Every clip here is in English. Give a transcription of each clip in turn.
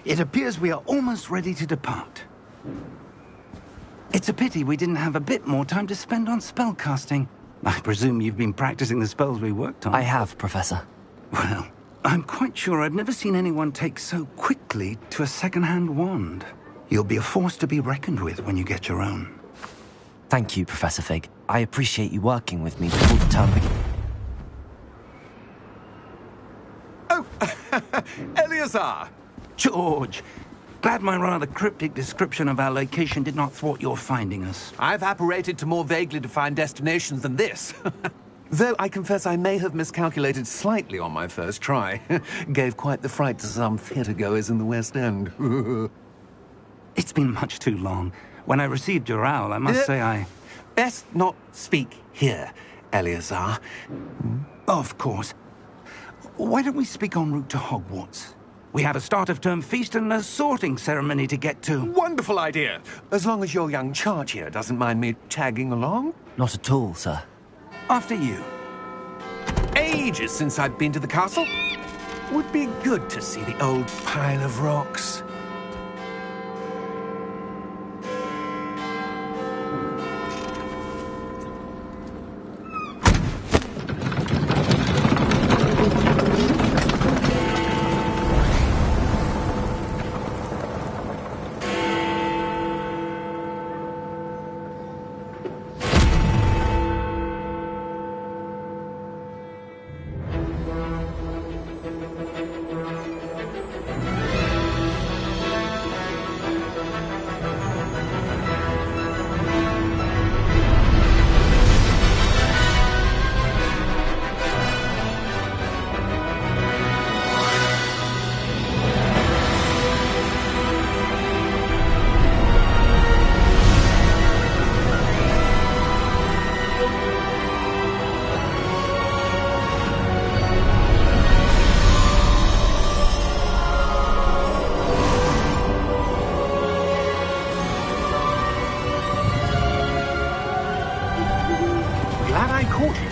It appears we are almost ready to depart. It's a pity we didn't have a bit more time to spend on spellcasting. I presume you've been practicing the spells we worked on. I have, Professor. Well, I'm quite sure I've never seen anyone take so quickly to a second-hand wand. You'll be a force to be reckoned with when you get your own. Thank you, Professor Fig. I appreciate you working with me before the term begins. Oh, Eleazar! George! Glad my rather cryptic description of our location did not thwart your finding us. I've apparated to more vaguely defined destinations than this. Though I confess I may have miscalculated slightly on my first try. Gave quite the fright to some theatre-goers in the West End. It's been much too long. When I received your owl, I must say I... Best not speak here, Eleazar. Of course. Why don't we speak en route to Hogwarts? We have a start-of-term feast and a sorting ceremony to get to. Wonderful idea! As long as your young charge here doesn't mind me tagging along. Not at all, sir. After you. Ages since I've been to the castle. Would be good to see the old pile of rocks.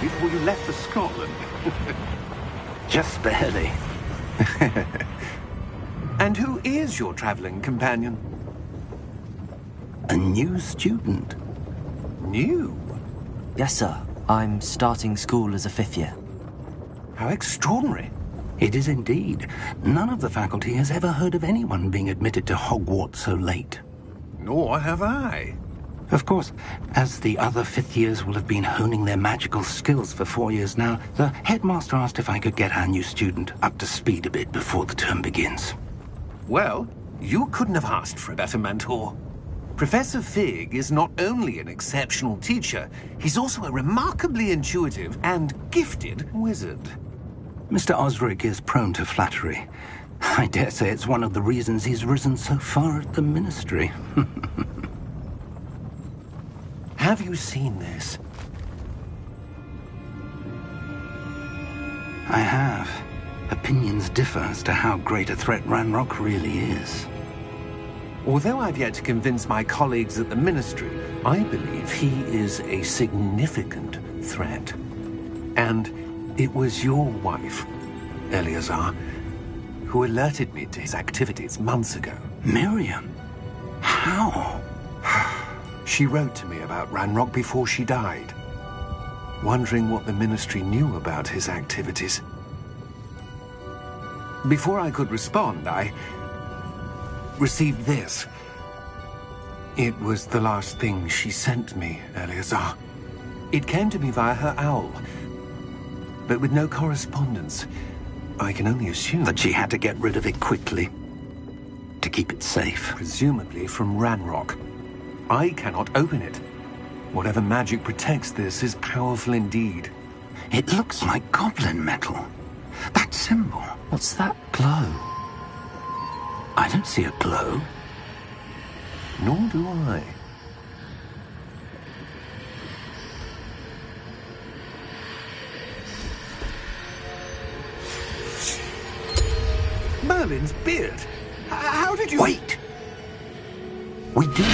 Before you left for Scotland. Just barely. And who is your traveling companion? A new student. New? Yes, sir. I'm starting school as a 5th year. How extraordinary. It is indeed. None of the faculty has ever heard of anyone being admitted to Hogwarts so late. Nor have I. Of course, as the other 5th years will have been honing their magical skills for 4 years now, the headmaster asked if I could get our new student up to speed a bit before the term begins. Well, you couldn't have asked for a better mentor. Professor Fig is not only an exceptional teacher, he's also a remarkably intuitive and gifted wizard. Mr. Osric is prone to flattery. I dare say it's one of the reasons he's risen so far at the ministry. Have you seen this? I have. Opinions differ as to how great a threat Ranrock really is. Although I've yet to convince my colleagues at the Ministry, I believe he is a significant threat. And it was your wife, Eleazar, who alerted me to his activities months ago. Miriam? How? She wrote to me about Ranrock before she died, wondering what the Ministry knew about his activities. Before I could respond, I received this. It was the last thing she sent me, Eleazar. It came to me via her owl, but with no correspondence. I can only assume that she had to get rid of it quickly, to keep it safe. Presumably from Ranrock. I cannot open it. Whatever magic protects this is powerful indeed. It looks like goblin metal. That symbol. What's that glow? I don't see a glow. Nor do I. Merlin's beard. How did you... Wait! We do...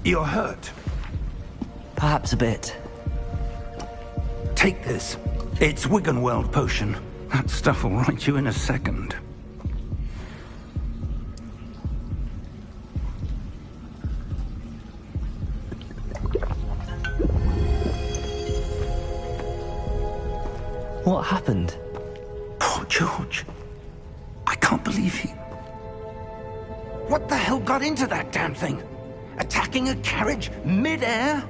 You're hurt. Perhaps a bit. Take this. It's Wiggenweld potion. That stuff will right you in a second. What happened? Poor George. I can't believe he... What the hell got into that damn thing? Attacking a carriage mid-air?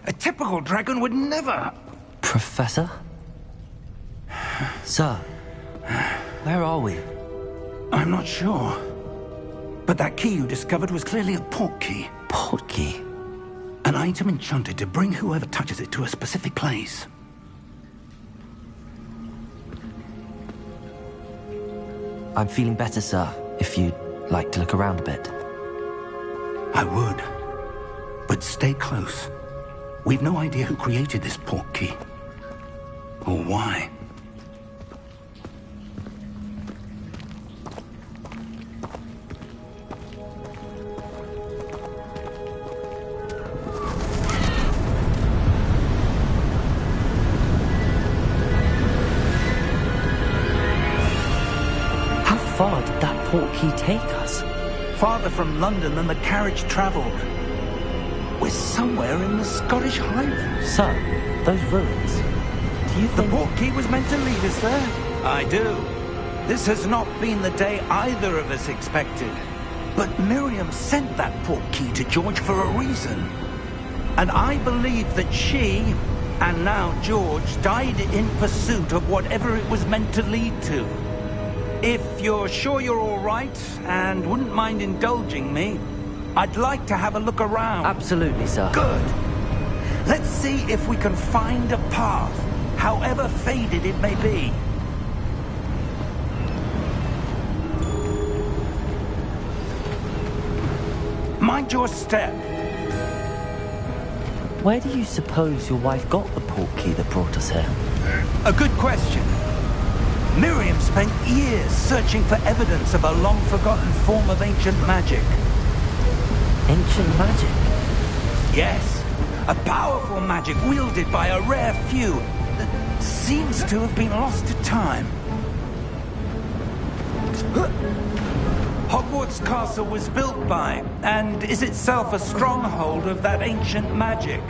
A typical dragon would never... Professor? Sir, where are we? I'm not sure. But that key you discovered was clearly a port key. Port key? An item enchanted to bring whoever touches it to a specific place. I'm feeling better, sir, if you'd like to look around a bit. I would. But stay close. We've no idea who created this port key. Or why. How far did that port key take us? Farther from London than the carriage travelled. We're somewhere in the Scottish Highlands. Sir, those ruins. Do you The think... port key was meant to lead us there? I do. This has not been the day either of us expected. But Miriam sent that port key to George for a reason. And I believe that she, and now George, died in pursuit of whatever it was meant to lead to. If you're sure you're all right, and wouldn't mind indulging me, I'd like to have a look around. Absolutely, sir. Good. Let's see if we can find a path, however faded it may be. Mind your step. Where do you suppose your wife got the port key that brought us here? A good question. Miriam spent years searching for evidence of a long-forgotten form of ancient magic. Ancient magic? Yes, a powerful magic wielded by a rare few that seems to have been lost to time. Hogwarts Castle was built by, and is itself a stronghold of that ancient magic.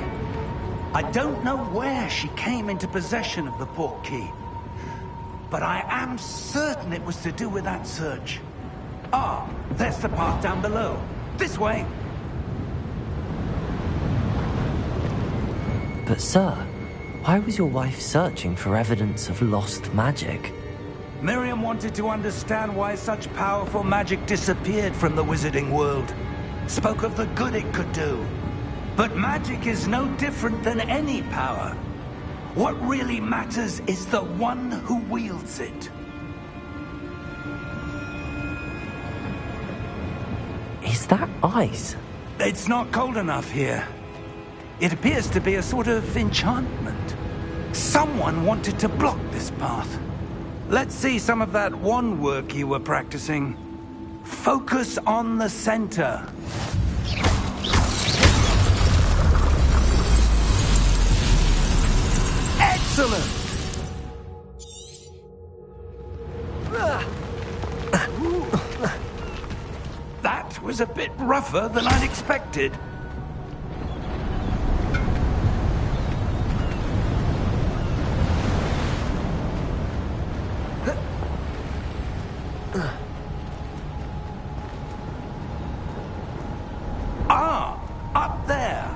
I don't know where she came into possession of the port key, but I am certain it was to do with that search. Ah, there's the path down below. This way. But sir, why was your wife searching for evidence of lost magic? Miriam wanted to understand why such powerful magic disappeared from the wizarding world. Spoke of the good it could do. But magic is no different than any power. What really matters is the one who wields it. Is that ice? It's not cold enough here. It appears to be a sort of enchantment. Someone wanted to block this path. Let's see some of that wand work you were practicing. Focus on the center. Excellent! That was a bit rougher than I'd expected. Ah, up there.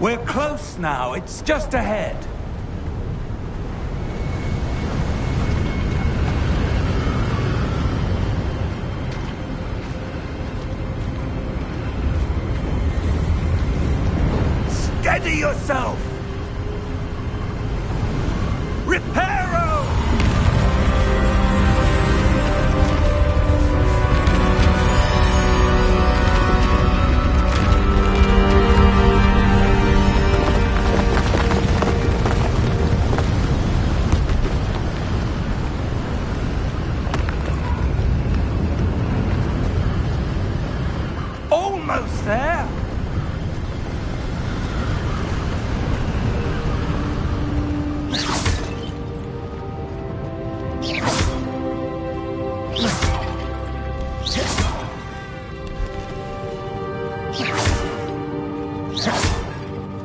We're close now. It's just ahead. Steady yourself! Reparo!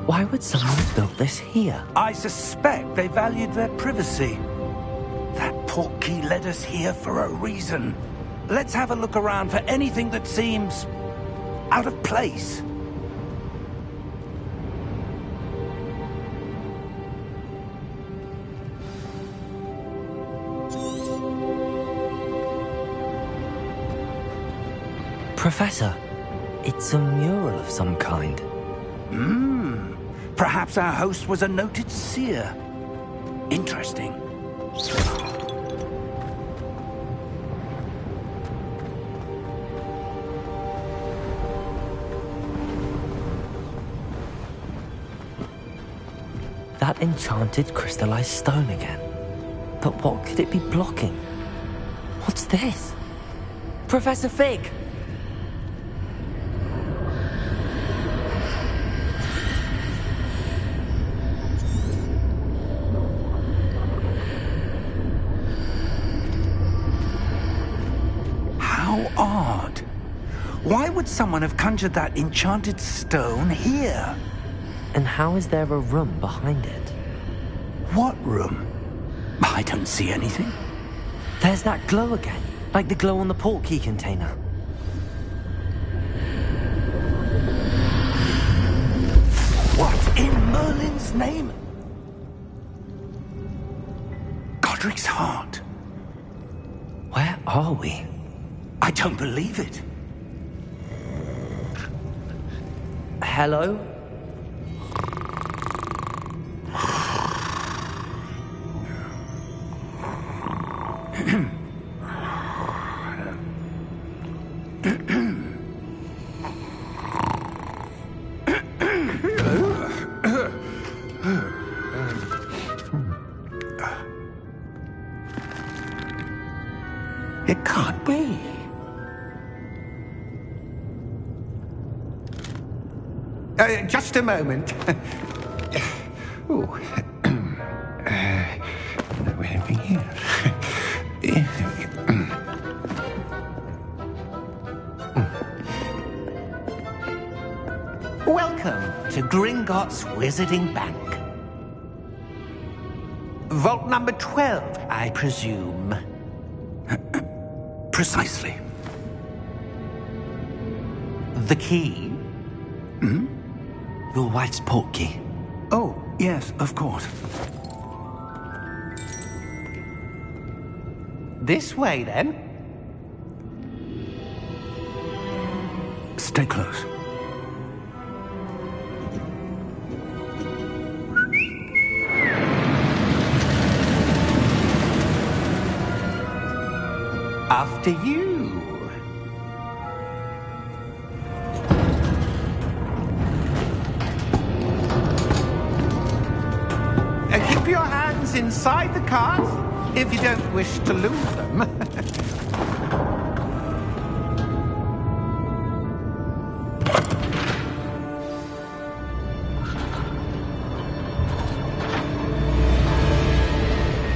Why would someone have built this here? I suspect they valued their privacy. That portkey led us here for a reason. Let's have a look around for anything that seems out of place. Professor, it's a mural of some kind. Perhaps our host was a noted seer. Interesting. That enchanted crystallized stone again. But what could it be blocking? What's this? Professor Fig! How odd. Why would someone have conjured that enchanted stone here? And how is there a room behind it? What room? I don't see anything. There's that glow again, like the glow on the portkey container. What in Merlin's name? Godric's heart. Where are we? I don't believe it. Hello? It can't be. Just a moment. Oh. Where are we here? Welcome to Gringotts Wizarding Bank. Vault number 12, I presume. Precisely. The key? Your wife's portkey. Oh, yes, of course. This way, then. Stay close. After you. Keep your hands inside the cart if you don't wish to lose them.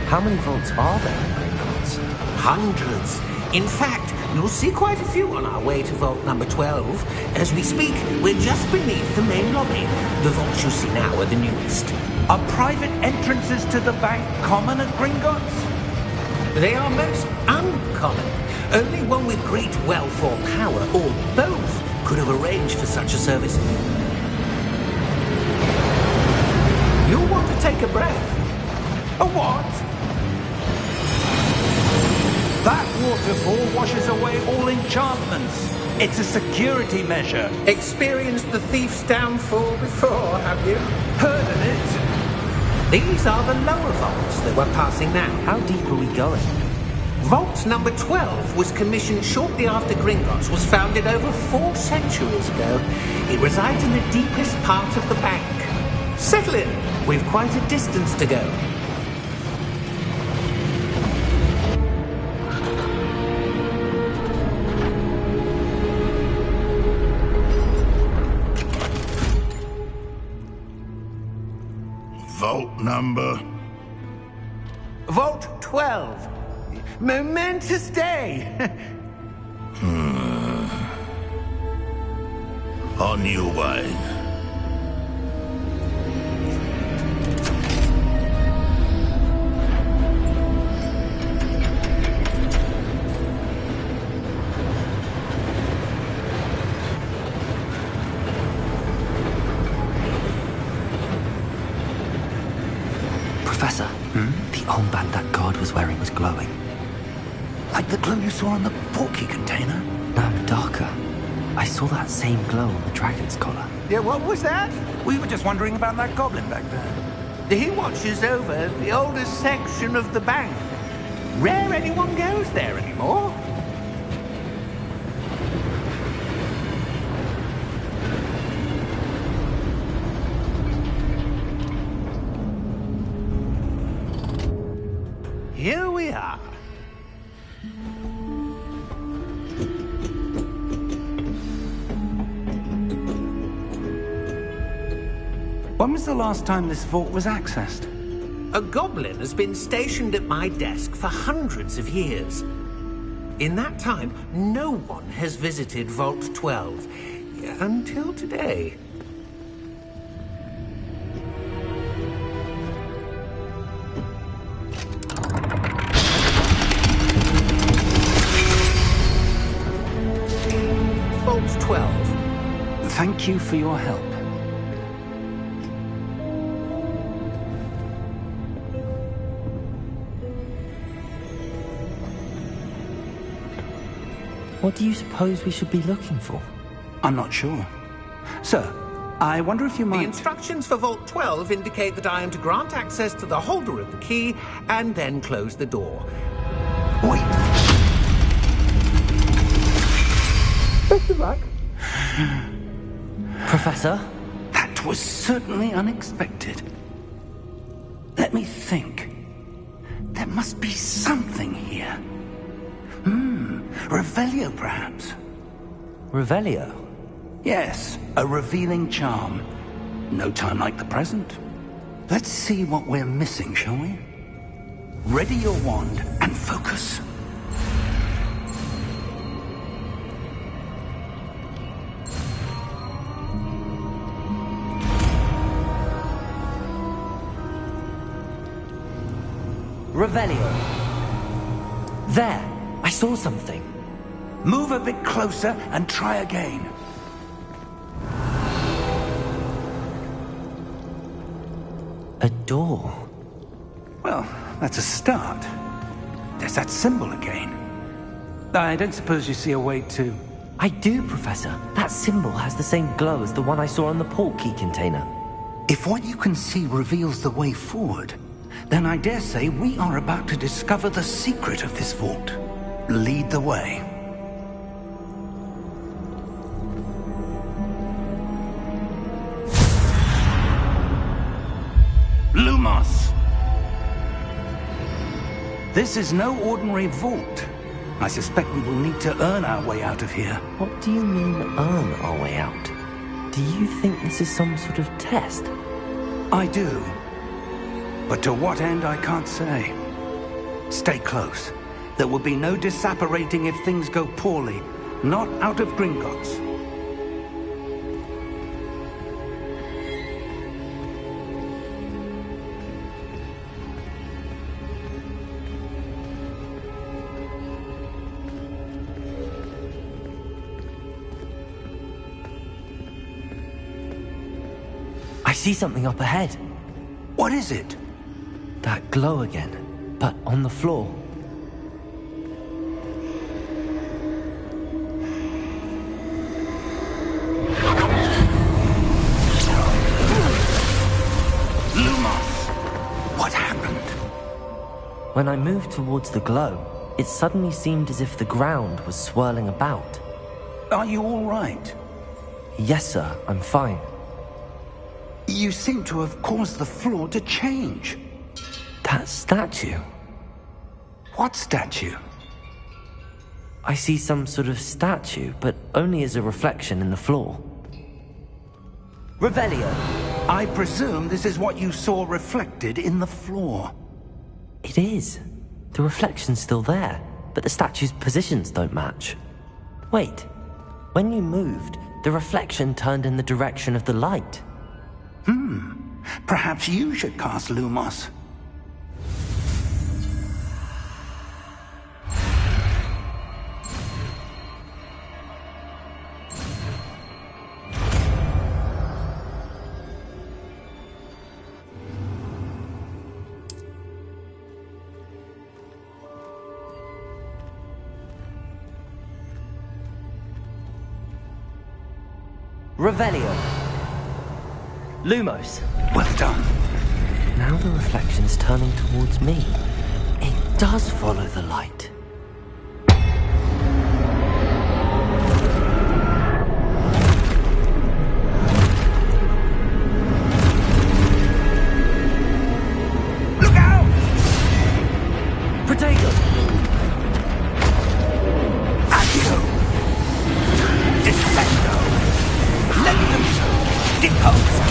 How many vaults are there in Gringotts? Hundreds. In fact, you'll see quite a few on our way to vault number 12. As we speak, we're just beneath the main lobby. The vaults you see now are the newest. Are private entrances to the bank common at Gringotts? They are most uncommon. Only one with great wealth or power, or both, could have arranged for such a service. You'll want to take a breath. A what? That waterfall washes away all enchantments. It's a security measure. Experienced the thief's downfall before, have you? Heard of it? These are the lower vaults that we're passing now. How deep are we going? Vault number 12 was commissioned shortly after Gringotts was founded over 4 centuries ago. It resides in the deepest part of the bank. Settle in. We've quite a distance to go. Vault number? Vault 12. momentous day. On you, wine. Professor, the armband that guard was wearing was glowing. Like the glow you saw on the portkey container? No, darker. I saw that same glow on the dragon's collar. Yeah, what was that? We were just wondering about that goblin back there. He watches over the oldest section of the bank. Rare anyone goes there anymore. Here we are. When was the last time this vault was accessed? A goblin has been stationed at my desk for hundreds of years. In that time, no one has visited Vault 12. Until today. Vault 12. Thank you for your help. What do you suppose we should be looking for? I'm not sure. Sir, I wonder if you The might... instructions for Vault 12 indicate that I am to grant access to the holder of the key and then close the door. Wait. Best of luck. Professor? That was certainly unexpected. Let me think. There must be something here. Revelio, perhaps? Revelio? Yes, a revealing charm. No time like the present. Let's see what we're missing, shall we? Ready your wand and focus. Revelio. There! I saw something. Move a bit closer and try again. A door. Well, that's a start. There's that symbol again. I don't suppose you see a way to... I do, Professor. That symbol has the same glow as the one I saw on the portkey container. If what you can see reveals the way forward, then I dare say we are about to discover the secret of this vault. Lead the way. Lumos! This is no ordinary vault. I suspect we will need to earn our way out of here. What do you mean, earn our way out? Do you think this is some sort of test? I do. But to what end, I can't say. Stay close. There will be no disapparating if things go poorly. Not out of Gringotts. I see something up ahead. What is it? That glow again, but on the floor. Lumos! What happened? When I moved towards the glow, it suddenly seemed as if the ground was swirling about. Are you all right? Yes, sir, I'm fine. You seem to have caused the floor to change. That statue. What statue? I see some sort of statue, but only as a reflection in the floor. Revelio. I presume this is what you saw reflected in the floor. It is. The reflection's still there, but the statue's positions don't match. Wait, when you moved, the reflection turned in the direction of the light. Perhaps you should cast Lumos. Revelio. Lumos. Well done. Now the reflection's turning towards me. It does follow the light. Look out! Protego! Accio! Descendo! Levioso! Deposo!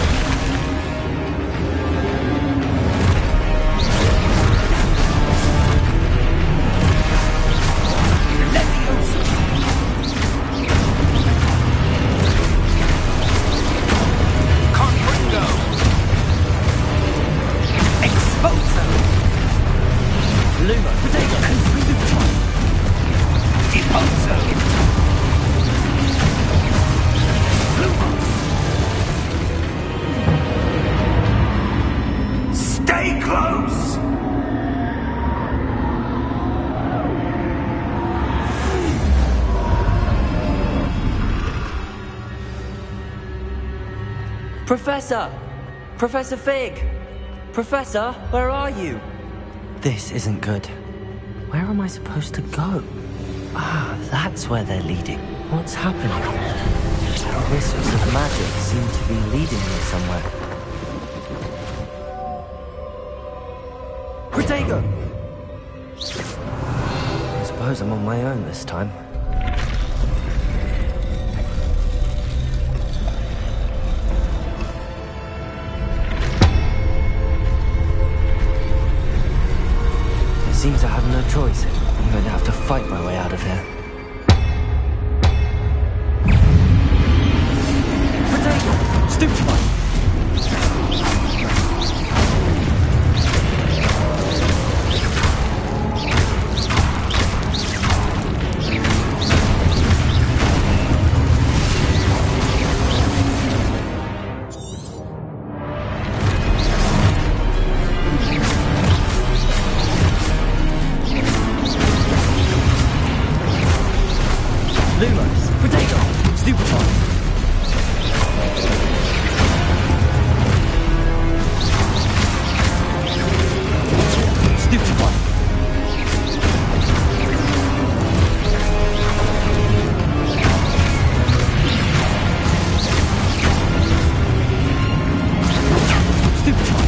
Stay close! Professor! Professor Fig! Professor, where are you? This isn't good. Where am I supposed to go? Ah, that's where they're leading. What's happening? Whispers of magic seem to be leading me somewhere. Protego! I suppose I'm on my own this time. It seems I have no choice. I'm going to have to fight my way out of here. Protego! Stupefy! Lumos! Protego! Stupefy! Stupefy! Stupefy!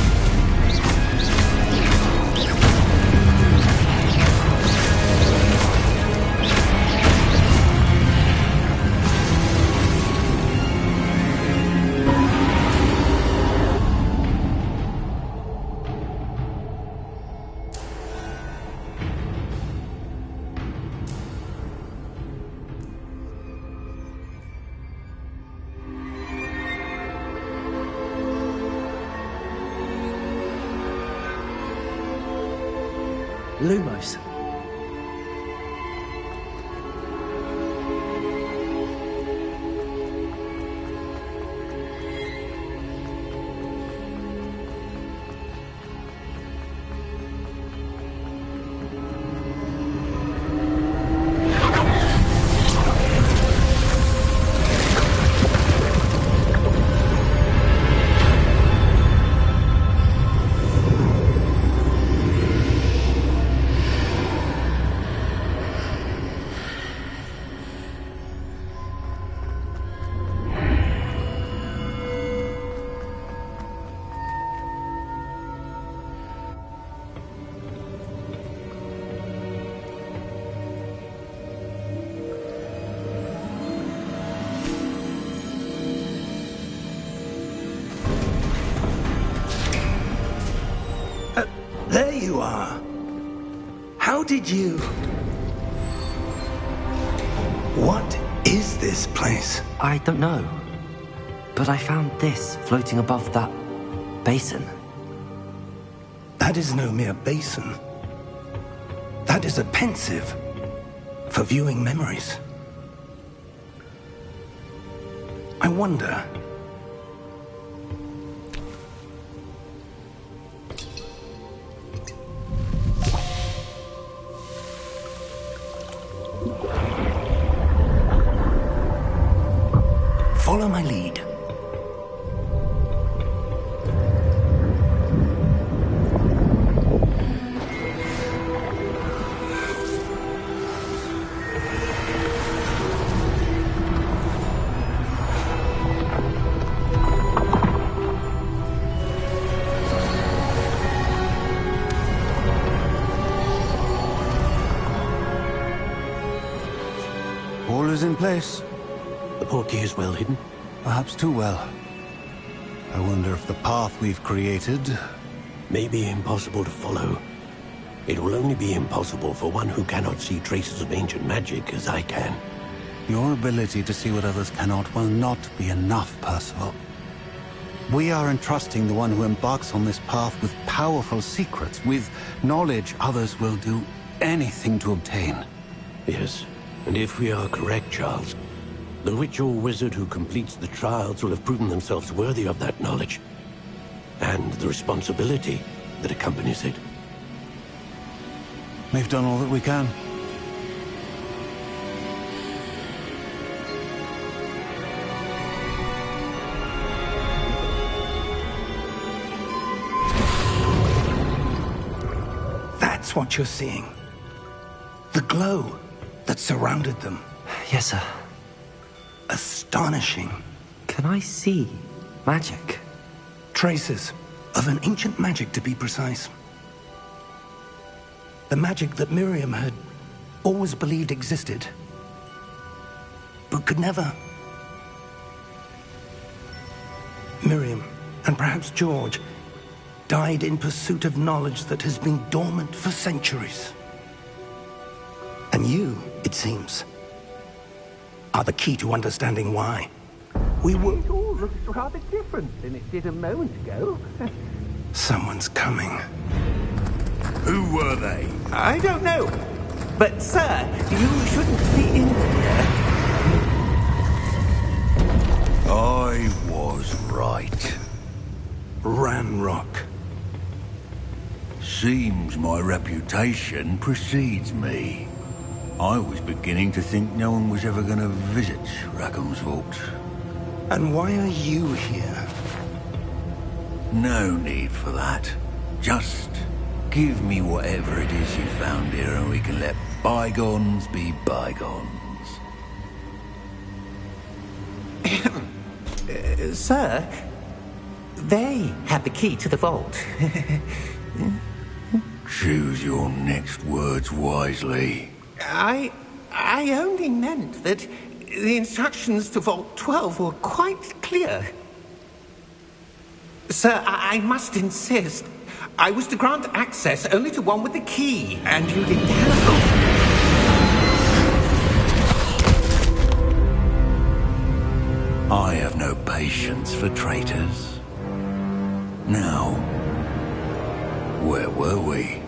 Lumos. There you are. How did you... What is this place? I don't know. But I found this floating above that basin. That is no mere basin. That is a pensive for viewing memories. I wonder... Follow my lead. All is in place. The portkey is well hidden. Perhaps too well. I wonder if the path we've created... May be impossible to follow. It will only be impossible for one who cannot see traces of ancient magic as I can. Your ability to see what others cannot will not be enough, Percival. We are entrusting the one who embarks on this path with powerful secrets, with knowledge others will do anything to obtain. Yes, and if we are correct, Charles, the witch or wizard who completes the trials will have proven themselves worthy of that knowledge, and the responsibility that accompanies it. We've done all that we can. That's what you're seeing. The glow that surrounded them. Yes, sir. Astonishing. Can I see magic? Traces of an ancient magic, to be precise. The magic that Miriam had always believed existed, but could never. Miriam, and perhaps George, died in pursuit of knowledge that has been dormant for centuries. And you, it seems, are the key to understanding why. We were... It all looks rather different than it did a moment ago. Someone's coming. Who were they? I don't know. But, sir, you shouldn't be in here. I was right. Ranrock. Seems my reputation precedes me. I was beginning to think no one was ever going to visit Rackham's Vault. And why are you here? No need for that. Just give me whatever it is you found here and we can let bygones be bygones. Sir, they have the key to the vault. Choose your next words wisely. I only meant that the instructions to Vault 12 were quite clear. Sir, I must insist. I was to grant access only to one with the key, and you didn't have... I have no patience for traitors. Now, where were we?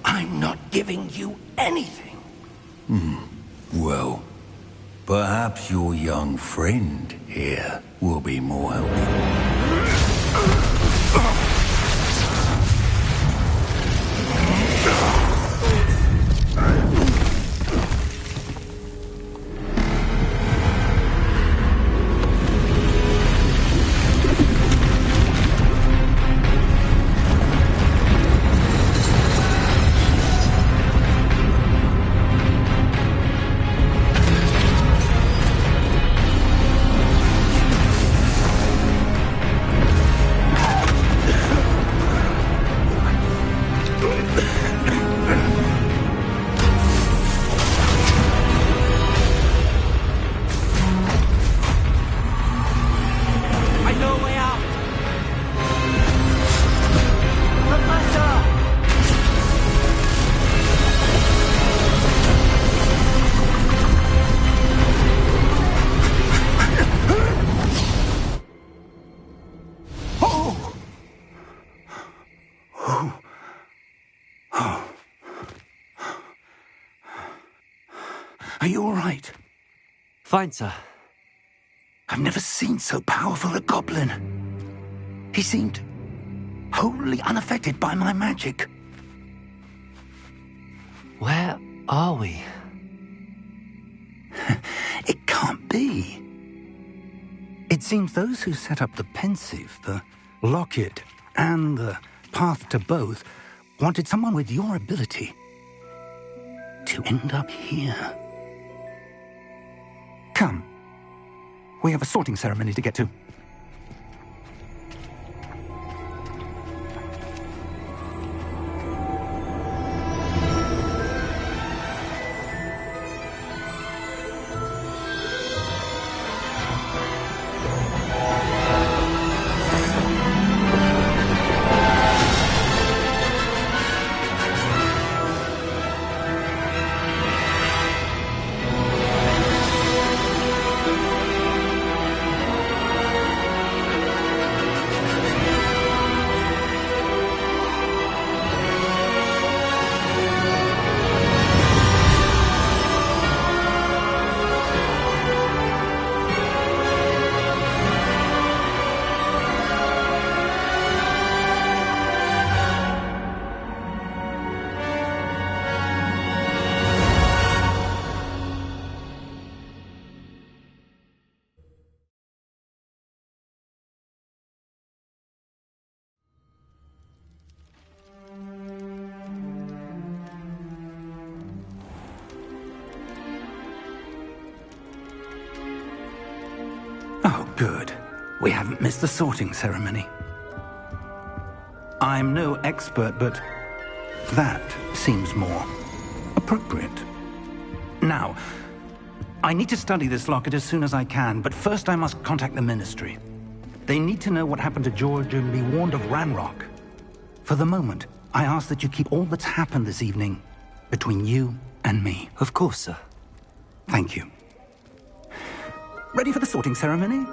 I'm not giving you anything. Well, perhaps your young friend here will be more helpful. Are you all right? Fine, sir. I've never seen so powerful a goblin. He seemed wholly unaffected by my magic. Where are we? It can't be. It seems those who set up the pensive, the locket, and the path to both wanted someone with your ability to end up here. Come. We have a sorting ceremony to get to. Oh, good. We haven't missed the sorting ceremony. I'm no expert, but that seems more appropriate. Now, I need to study this locket as soon as I can, but first I must contact the Ministry. They need to know what happened to George and be warned of Ranrock. For the moment, I ask that you keep all that's happened this evening between you and me. Of course, sir. Thank you. Ready for the sorting ceremony?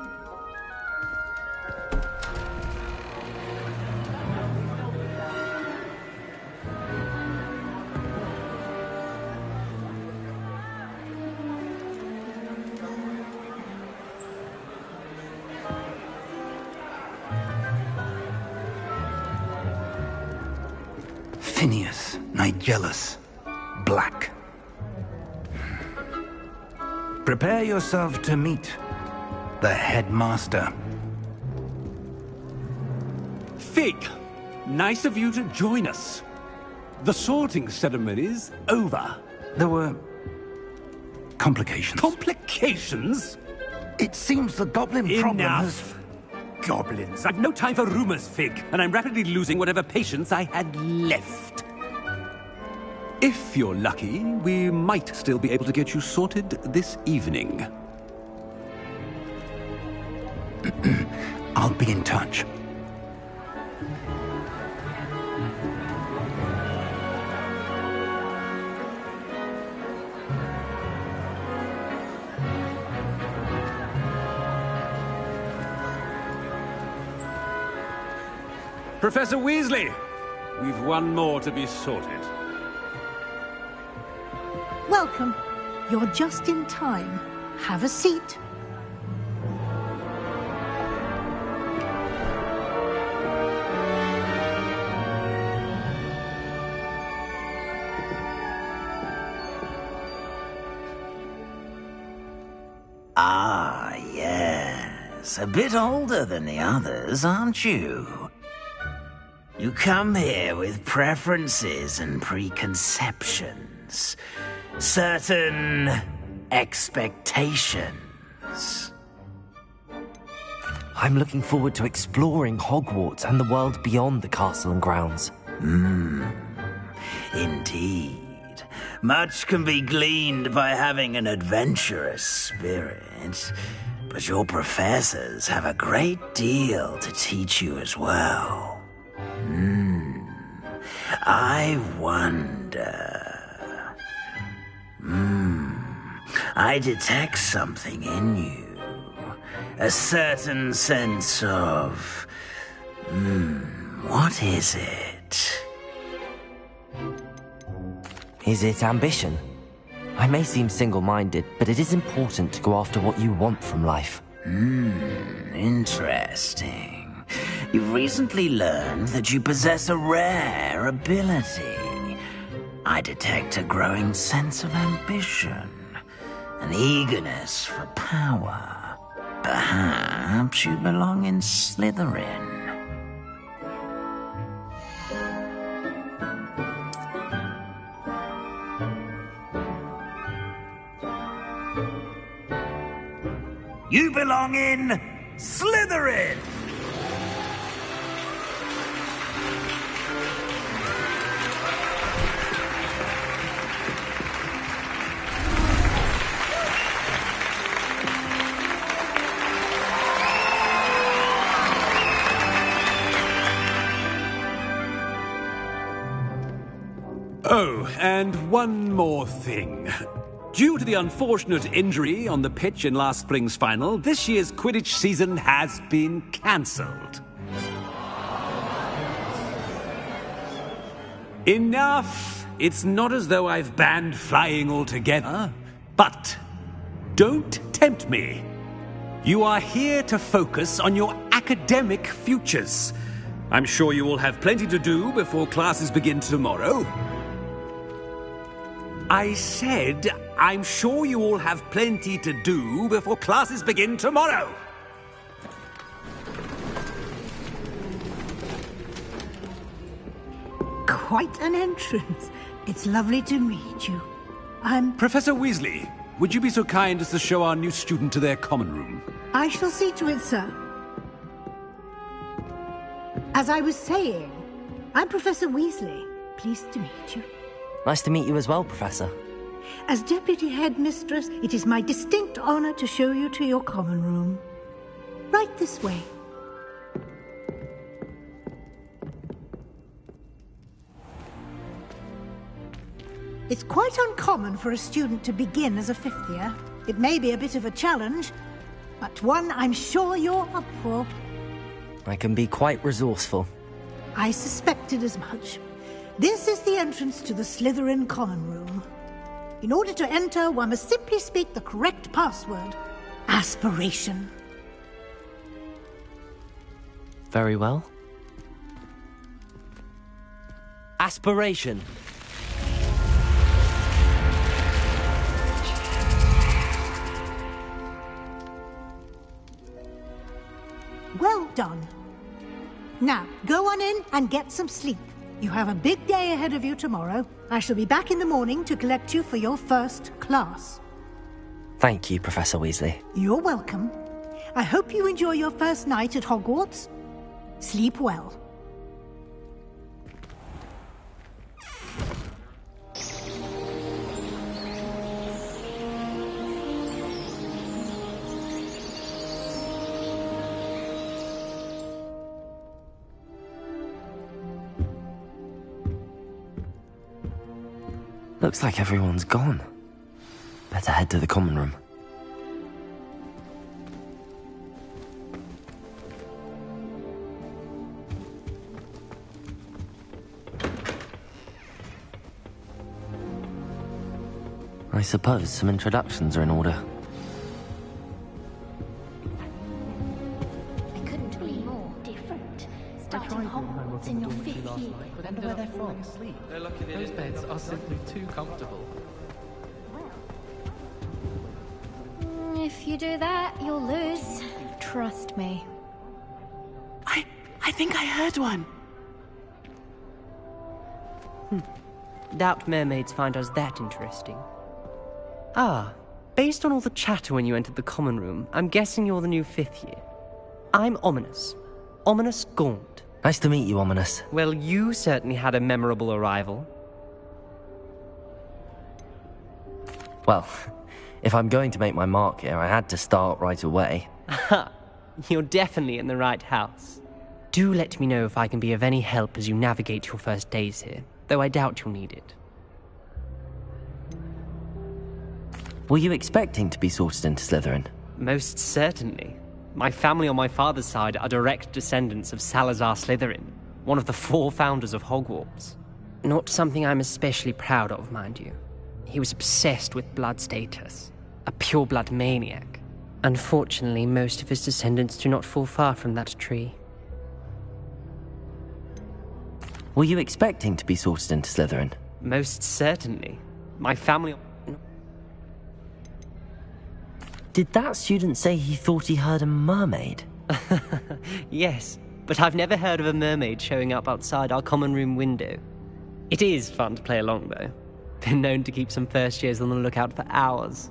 Phineas, Nigellus, Black. Prepare yourself to meet the headmaster. Fig, nice of you to join us. The sorting ceremony's over. There were complications. Complications? It seems the goblin problem has... Enough. Goblins. I've no time for rumors, Fig, and I'm rapidly losing whatever patience I had left. If you're lucky, we might still be able to get you sorted this evening. I'll be in touch. Professor Weasley, we've one more to be sorted. Welcome. You're just in time. Have a seat. Ah, yes. A bit older than the others, aren't you? You come here with preferences and preconceptions. Certain expectations. I'm looking forward to exploring Hogwarts and the world beyond the castle and grounds. Indeed. Much can be gleaned by having an adventurous spirit, but your professors have a great deal to teach you as well. I wonder... I detect something in you. A certain sense of... what is it? Is it ambition? I may seem single-minded, but it is important to go after what you want from life. Interesting. You've recently learned that you possess a rare ability. I detect a growing sense of ambition, an eagerness for power. Perhaps you belong in Slytherin. You belong in Slytherin! Oh, and one more thing. Due to the unfortunate injury on the pitch in last spring's final, this year's Quidditch season has been cancelled. Enough! It's not as though I've banned flying altogether. But don't tempt me. You are here to focus on your academic futures. I'm sure you will have plenty to do before classes begin tomorrow. I said, I'm sure you all have plenty to do before classes begin tomorrow. Quite an entrance. It's lovely to meet you. Professor Weasley, would you be so kind as to show our new student to their common room? I shall see to it, sir. As I was saying, I'm Professor Weasley. Pleased to meet you. Nice to meet you as well, Professor. As Deputy Headmistress, it is my distinct honor to show you to your common room. Right this way. It's quite uncommon for a student to begin as a fifth year. It may be a bit of a challenge, but one I'm sure you're up for. I can be quite resourceful. I suspected as much. This is the entrance to the Slytherin common room. In order to enter, one must simply speak the correct password. Aspiration. Very well. Aspiration. Well done. Now, go on in and get some sleep. You have a big day ahead of you tomorrow. I shall be back in the morning to collect you for your first class. Thank you, Professor Weasley. You're welcome. I hope you enjoy your first night at Hogwarts. Sleep well. Looks like everyone's gone. Better head to the common room. I suppose some introductions are in order. I couldn't be more different. Starting Hogwarts in your fifth year. But wonder where they're from. They're lucky those beds are simply too comfortable. If you do that, you'll lose. Trust me. I think I heard one. Doubt mermaids find us that interesting. Ah, based on all the chatter when you entered the common room, I'm guessing you're the new fifth year. I'm Ominous. Ominous Gaunt. Nice to meet you, Ominous. Well, you certainly had a memorable arrival. Well, if I'm going to make my mark here, I had to start right away. Ha! You're definitely in the right house. Do let me know if I can be of any help as you navigate your first days here, though I doubt you'll need it. Were you expecting to be sorted into Slytherin? Most certainly. My family on my father's side are direct descendants of Salazar Slytherin, one of the 4 founders of Hogwarts. Not something I'm especially proud of, mind you. He was obsessed with blood status. A pure-blood maniac. Unfortunately, most of his descendants do not fall far from that tree. Were you expecting to be sorted into Slytherin? Most certainly. My family... Did that student say he thought he heard a mermaid? Yes, but I've never heard of a mermaid showing up outside our common room window. It is fun to play along, though. Been known to keep some first years on the lookout for hours.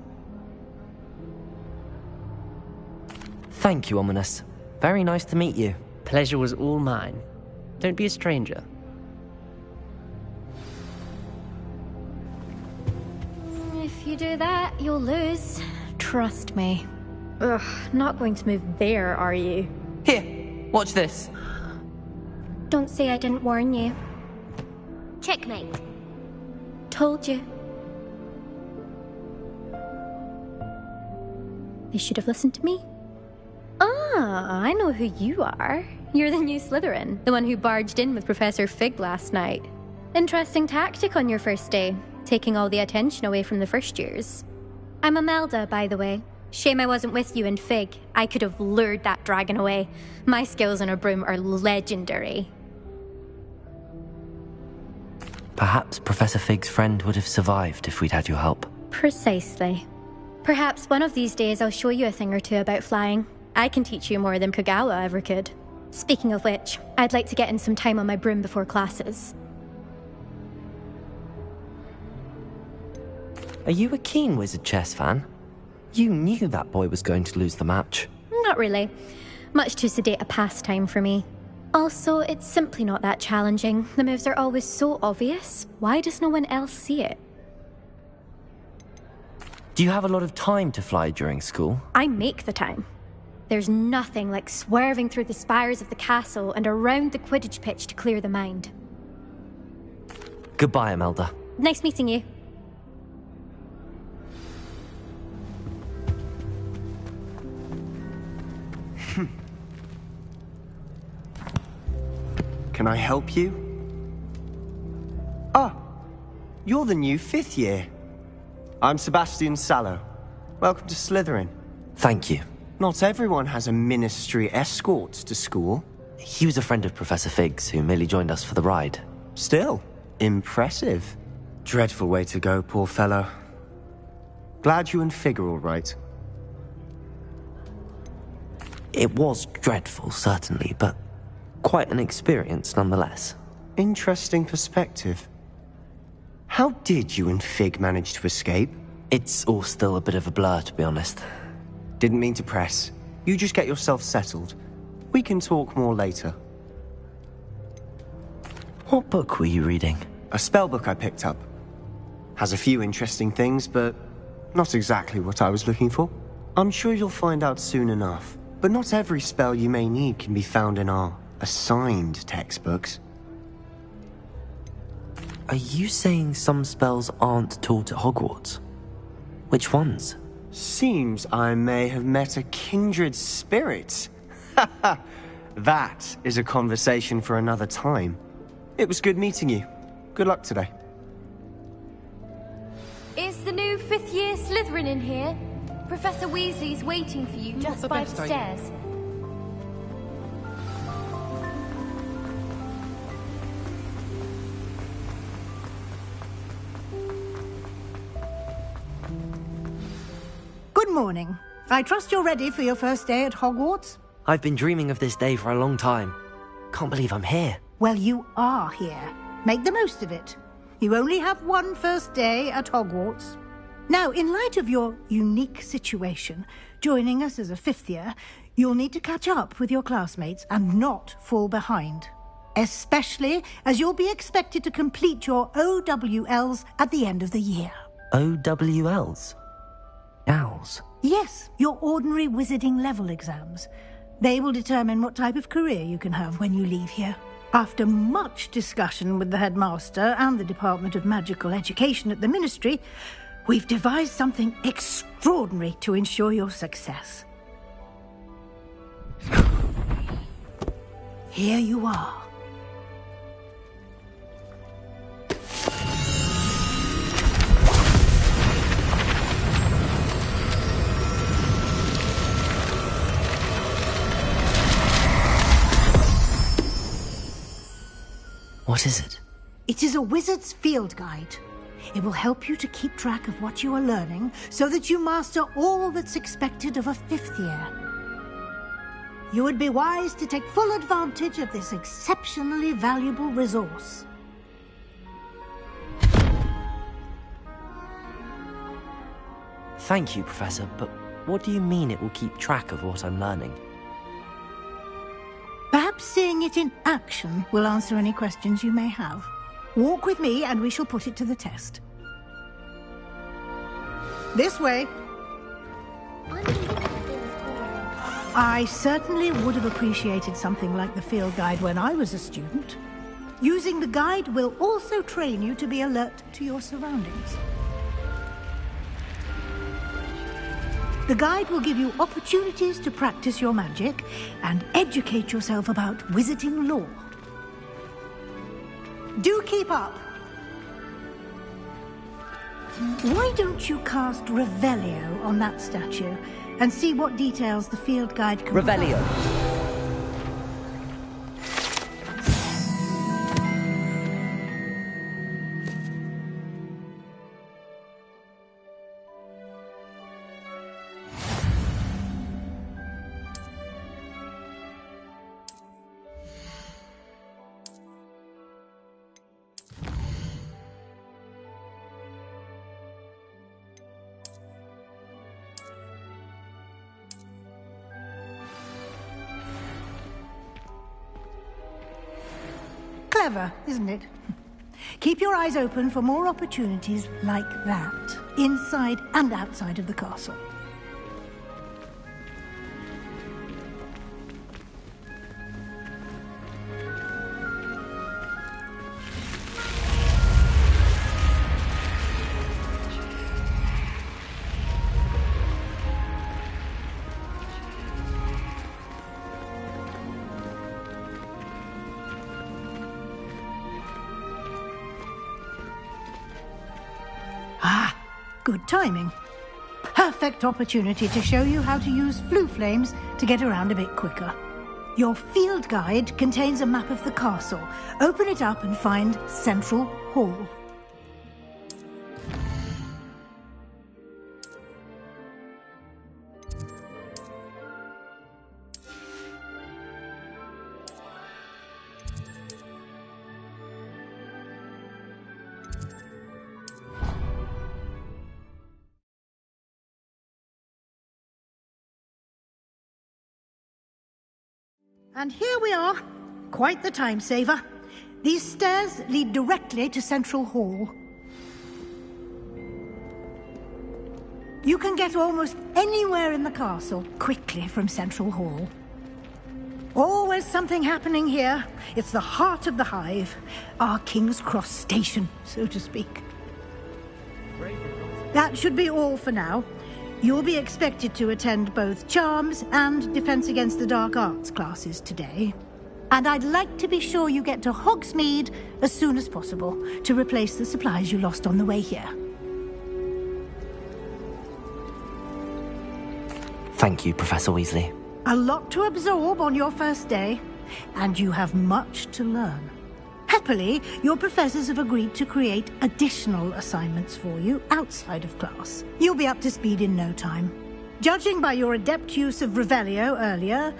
Thank you, Ominous. Very nice to meet you. Pleasure was all mine. Don't be a stranger. If you do that, you'll lose. Trust me. Ugh, not going to move there, are you? Here, watch this. Don't say I didn't warn you. Checkmate. Told you. They should have listened to me. Ah, I know who you are. You're the new Slytherin, the one who barged in with Professor Fig last night. Interesting tactic on your first day, taking all the attention away from the first years. I'm Imelda, by the way. Shame I wasn't with you in Fig. I could have lured that dragon away. My skills on a broom are legendary. Perhaps Professor Fig's friend would have survived if we'd had your help. Precisely. Perhaps one of these days I'll show you a thing or two about flying. I can teach you more than Kagawa ever could. Speaking of which, I'd like to get in some time on my broom before classes. Are you a keen Wizard Chess fan? You knew that boy was going to lose the match. Not really. Much too sedate a pastime for me. Also, it's simply not that challenging. The moves are always so obvious. Why does no one else see it? Do you have a lot of time to fly during school? I make the time. There's nothing like swerving through the spires of the castle and around the Quidditch pitch to clear the mind. Goodbye, Imelda. Nice meeting you. Can I help you? Ah, you're the new 5th year. I'm Sebastian Sallow. Welcome to Slytherin. Thank you. Not everyone has a ministry escort to school. He was a friend of Professor Fig's who merely joined us for the ride. Still, impressive. Dreadful way to go, poor fellow. Glad you and Fig are all right. It was dreadful, certainly, but quite an experience nonetheless. Interesting perspective. How did you and Fig manage to escape? It's all still a bit of a blur, to be honest. Didn't mean to press. You just get yourself settled. We can talk more later. What book were you reading? A spell book I picked up. Has a few interesting things, but not exactly what I was looking for. I'm sure you'll find out soon enough. But not every spell you may need can be found in our assigned textbooks. Are you saying some spells aren't taught at Hogwarts? Which ones? Seems I may have met a kindred spirit. That is a conversation for another time. It was good meeting you. Good luck today. Is the new 5th year Slytherin in here? Professor Weasley's waiting for you just by the stairs. Good morning. I trust you're ready for your first day at Hogwarts? I've been dreaming of this day for a long time. Can't believe I'm here. Well, you are here. Make the most of it. You only have one first day at Hogwarts. Now, in light of your unique situation, joining us as a 5th year, you'll need to catch up with your classmates and not fall behind. Especially as you'll be expected to complete your OWLs at the end of the year. OWLs? Owls? Yes, your ordinary wizarding level exams. They will determine what type of career you can have when you leave here. After much discussion with the headmaster and the Department of Magical Education at the Ministry, we've devised something extraordinary to ensure your success. Here you are. What is it? It is a wizard's field guide. It will help you to keep track of what you are learning so that you master all that's expected of a 5th year. You would be wise to take full advantage of this exceptionally valuable resource. Thank you, Professor, but what do you mean it will keep track of what I'm learning? Perhaps seeing it in action will answer any questions you may have. Walk with me and we shall put it to the test. This way. I certainly would have appreciated something like the field guide when I was a student. Using the guide will also train you to be alert to your surroundings. The guide will give you opportunities to practice your magic and educate yourself about wizarding lore. Do keep up! Why don't you cast Revelio on that statue and see what details the field guide can Revelio. provide? Clever, isn't it? Keep your eyes open for more opportunities like that, inside and outside of the castle. Good timing. Perfect opportunity to show you how to use flue flames to get around a bit quicker. Your field guide contains a map of the castle. Open it up and find Central Hall. And here we are. Quite the time saver. These stairs lead directly to Central Hall. You can get almost anywhere in the castle quickly from Central Hall. Always something happening here. It's the heart of the hive. Our King's Cross station, so to speak. That should be all for now. You'll be expected to attend both Charms and Defense Against the Dark Arts classes today. And I'd like to be sure you get to Hogsmeade as soon as possible to replace the supplies you lost on the way here. Thank you, Professor Weasley. A lot to absorb on your first day, and you have much to learn. Happily, your professors have agreed to create additional assignments for you outside of class. You'll be up to speed in no time. Judging by your adept use of Revelio earlier,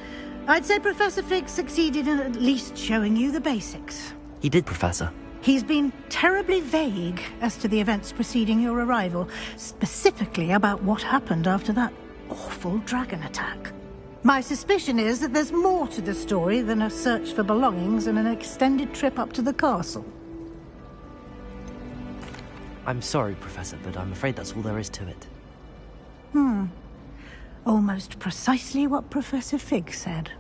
I'd say Professor Fig succeeded in at least showing you the basics. He did, Professor. He's been terribly vague as to the events preceding your arrival, specifically about what happened after that awful dragon attack. My suspicion is that there's more to the story than a search for belongings and an extended trip up to the castle. I'm sorry, Professor, but I'm afraid that's all there is to it. Almost precisely what Professor Fig said.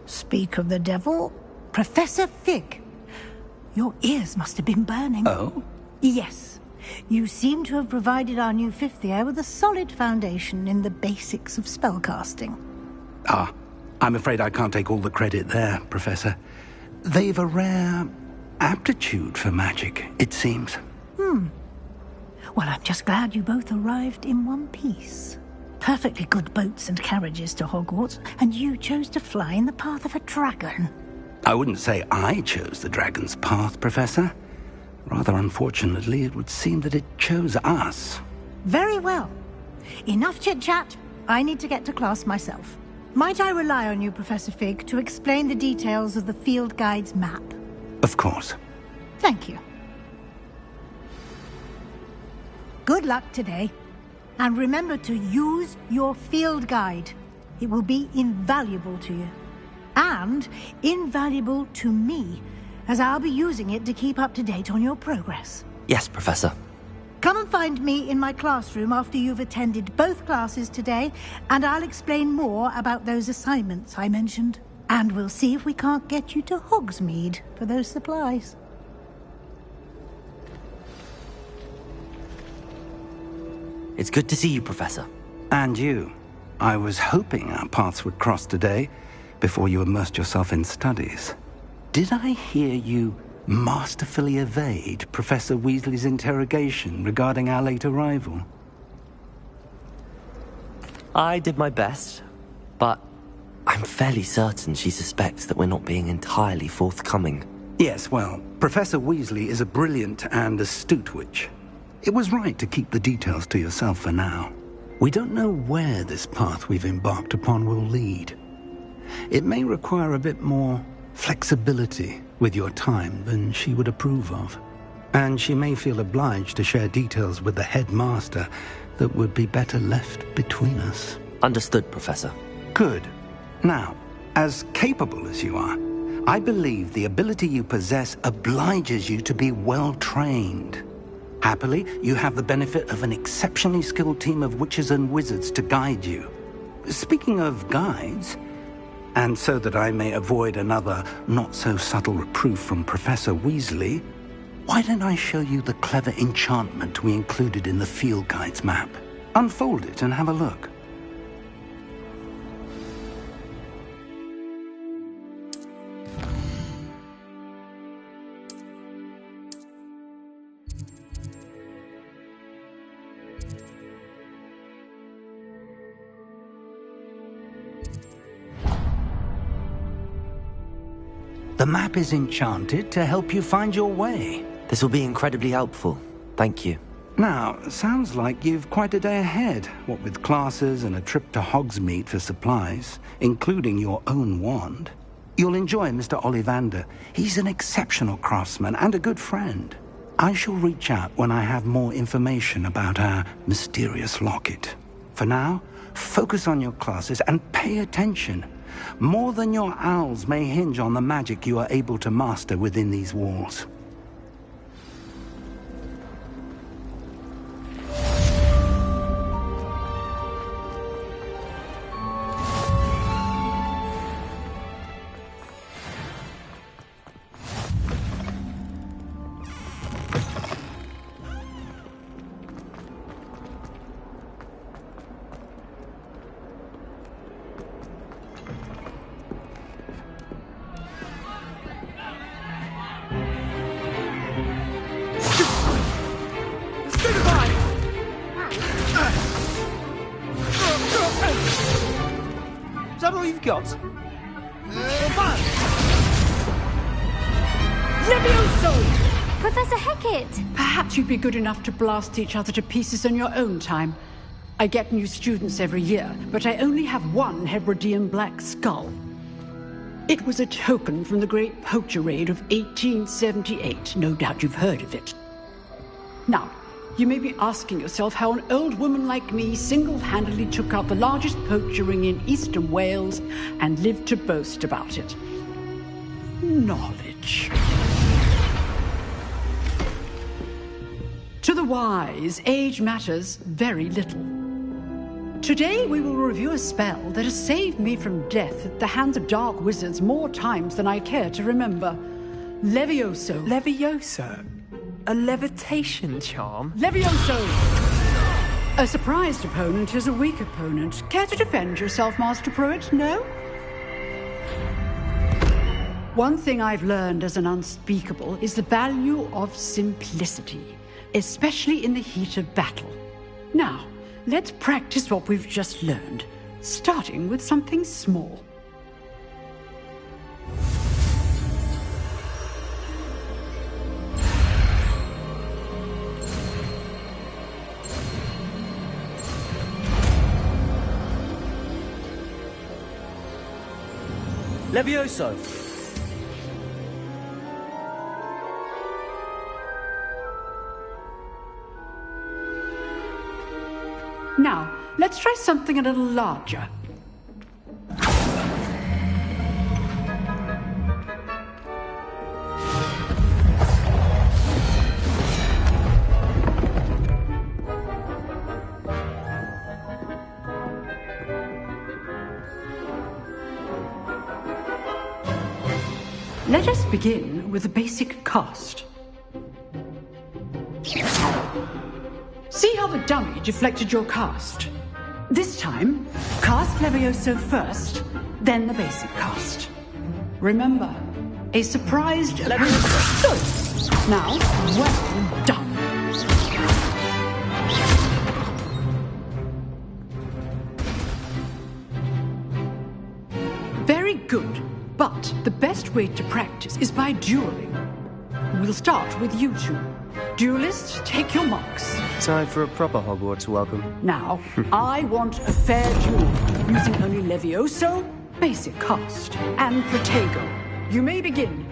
Speak of the devil, Professor Fig. Your ears must have been burning. Oh? Yes. You seem to have provided our new 5th year with a solid foundation in the basics of spellcasting. I'm afraid I can't take all the credit there, Professor. They've a rare aptitude for magic, it seems. Well, I'm just glad you both arrived in one piece. Perfectly good boats and carriages to Hogwarts, and you chose to fly in the path of a dragon. I wouldn't say I chose the dragon's path, Professor. Rather unfortunately, it would seem that it chose us. Very well. Enough chit-chat. I need to get to class myself. Might I rely on you, Professor Fig, to explain the details of the field guide's map? Of course. Thank you. Good luck today. And remember to use your field guide. It will be invaluable to you. And invaluable to me, as I'll be using it to keep up to date on your progress. Yes, Professor. Come and find me in my classroom after you've attended both classes today, and I'll explain more about those assignments I mentioned. And we'll see if we can't get you to Hogsmeade for those supplies. It's good to see you, Professor. And you. I was hoping our paths would cross today, before you immersed yourself in studies. Did I hear you masterfully evade Professor Weasley's interrogation regarding our late arrival? I did my best, but I'm fairly certain she suspects that we're not being entirely forthcoming. Yes, well, Professor Weasley is a brilliant and astute witch. It was right to keep the details to yourself for now. We don't know where this path we've embarked upon will lead. It may require a bit more flexibility with your time than she would approve of. And she may feel obliged to share details with the headmaster that would be better left between us. Understood, Professor. Good. Now, as capable as you are, I believe the ability you possess obliges you to be well trained. Happily, you have the benefit of an exceptionally skilled team of witches and wizards to guide you. Speaking of guides, and so that I may avoid another not-so-subtle reproof from Professor Weasley, why don't I show you the clever enchantment we included in the field guide's map? Unfold it and have a look. The map is enchanted to help you find your way. This will be incredibly helpful. Thank you. Now, sounds like you've quite a day ahead, what with classes and a trip to Hogsmeade for supplies, including your own wand. You'll enjoy Mr. Ollivander. He's an exceptional craftsman and a good friend. I shall reach out when I have more information about our mysterious locket. For now, focus on your classes and pay attention. More than your owls may hinge on the magic you are able to master within these walls. Is that all you've got? Levioso! Professor Hecat! Perhaps you'd be good enough to blast each other to pieces in your own time. I get new students every year, but I only have one Hebridean black skull. It was a token from the Great Poacher Raid of 1878. No doubt you've heard of it. Now, you may be asking yourself how an old woman like me single-handedly took out the largest poacher ring in eastern Wales and lived to boast about it. Knowledge. To the wise, age matters very little. Today we will review a spell that has saved me from death at the hands of dark wizards more times than I care to remember. Levioso. Levioso? A levitation charm? Levioso! A surprised opponent is a weak opponent. Care to defend yourself, Master Pruitt? No? One thing I've learned as an unspeakable is the value of simplicity, especially in the heat of battle. Now, let's practice what we've just learned, starting with something small. Levioso! Now, let's try something a little larger. Let us begin with the basic cast. See how the dummy deflected your cast? This time, cast Levioso first, then the basic cast. Remember, a surprised Levioso. Good. Now, well done. Very good. But the best way to practice is by dueling. We'll start with you two. Duelists, take your marks. Time for a proper Hogwarts welcome. Now, I want a fair duel, using only Levioso, basic cast, and Protego. You may begin.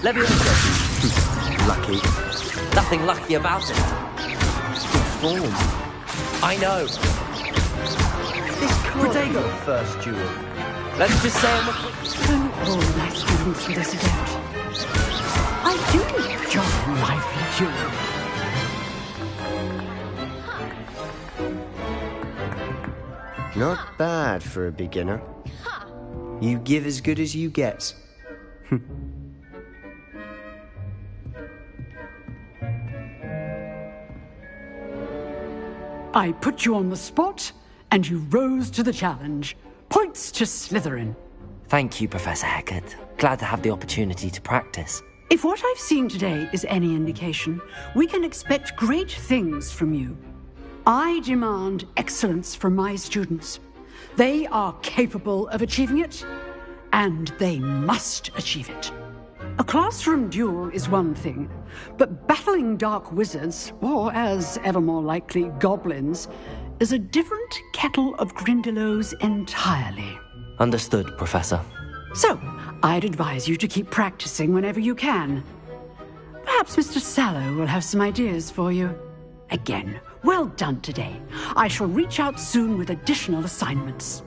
Levioso! Lucky. Nothing lucky about it. Good form. I know. This can't be the first duel. Let's just say I'm a... Don't all my students for this event. I do enjoy a lively duel. Not bad for a beginner. You give as good as you get. I put you on the spot, and you rose to the challenge. Points to Slytherin. Thank you, Professor Hecat. Glad to have the opportunity to practice. If what I've seen today is any indication, we can expect great things from you. I demand excellence from my students. They are capable of achieving it, and they must achieve it. A classroom duel is one thing, but battling dark wizards, or as ever more likely, goblins, is a different kettle of Grindylows entirely. Understood, Professor. So, I'd advise you to keep practicing whenever you can. Perhaps Mr. Sallow will have some ideas for you. Again, well done today. I shall reach out soon with additional assignments.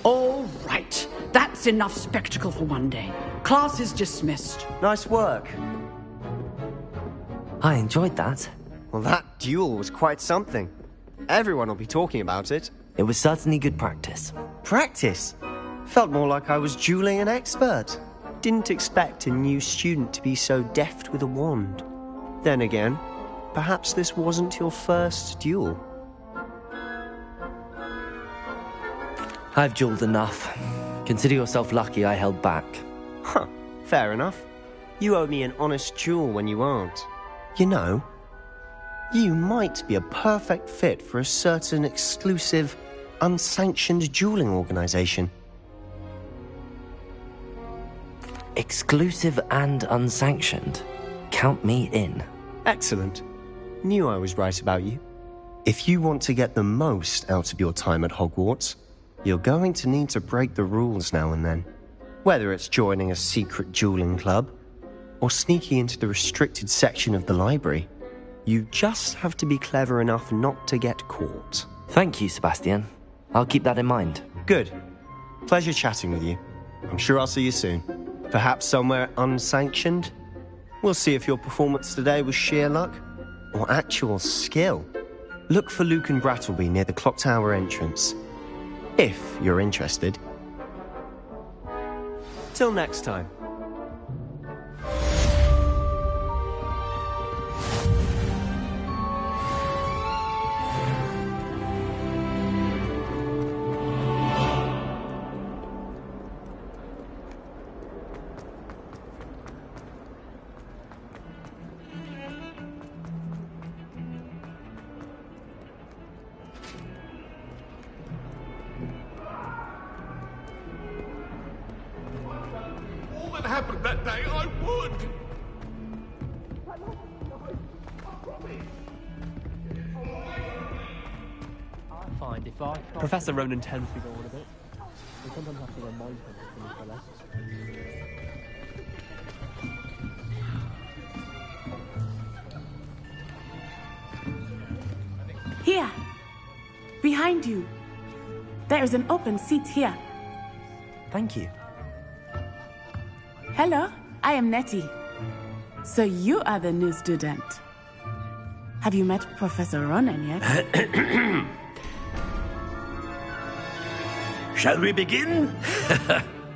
All right. That's enough spectacle for one day. Class is dismissed. Nice work. I enjoyed that. Well, that duel was quite something. Everyone will be talking about it. It was certainly good practice. Practice? Felt more like I was dueling an expert. Didn't expect a new student to be so deft with a wand. Then again, perhaps this wasn't your first duel. I've dueled enough. Consider yourself lucky I held back. Huh, fair enough. You owe me an honest duel when you aren't. You know, you might be a perfect fit for a certain exclusive, unsanctioned dueling organization. Exclusive and unsanctioned? Count me in. Excellent. Knew I was right about you. If you want to get the most out of your time at Hogwarts, you're going to need to break the rules now and then. Whether it's joining a secret dueling club, or sneaking into the restricted section of the library, you just have to be clever enough not to get caught. Thank you, Sebastian. I'll keep that in mind. Good. Pleasure chatting with you. I'm sure I'll see you soon. Perhaps somewhere unsanctioned? We'll see if your performance today was sheer luck, or actual skill. Look for Luke and Brattleby near the clock tower entrance. If you're interested. Till next time. Happened that day, I would. mind if I... Professor Ronan tends to go on a bit. We sometimes have to remind him to finish the lesson. Here! Behind you. There is an open seat here. Thank you. Hello, I am Nettie. So you are the new student. Have you met Professor Ronan yet? Shall we begin?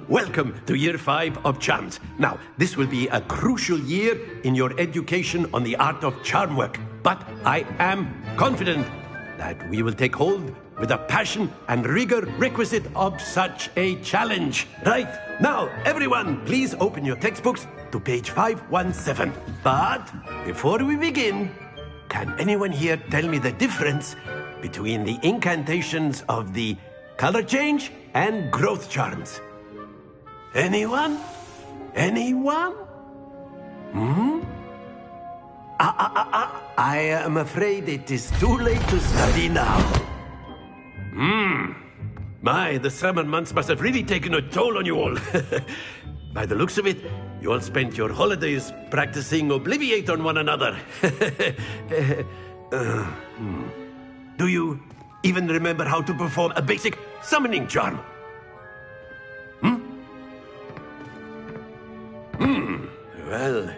Welcome to Year 5 of Charms. Now, this will be a crucial year in your education on the art of charm work. But I am confident that we will take hold with the passion and rigor requisite of such a challenge. Right, now, everyone, please open your textbooks to page 517. But before we begin, can anyone here tell me the difference between the incantations of the color change and growth charms? Anyone? Anyone? I am afraid it is too late to study now. My, the summer months must have really taken a toll on you all. By the looks of it, you all spent your holidays practicing Obliviate on one another. Do you even remember how to perform a basic summoning charm? Well,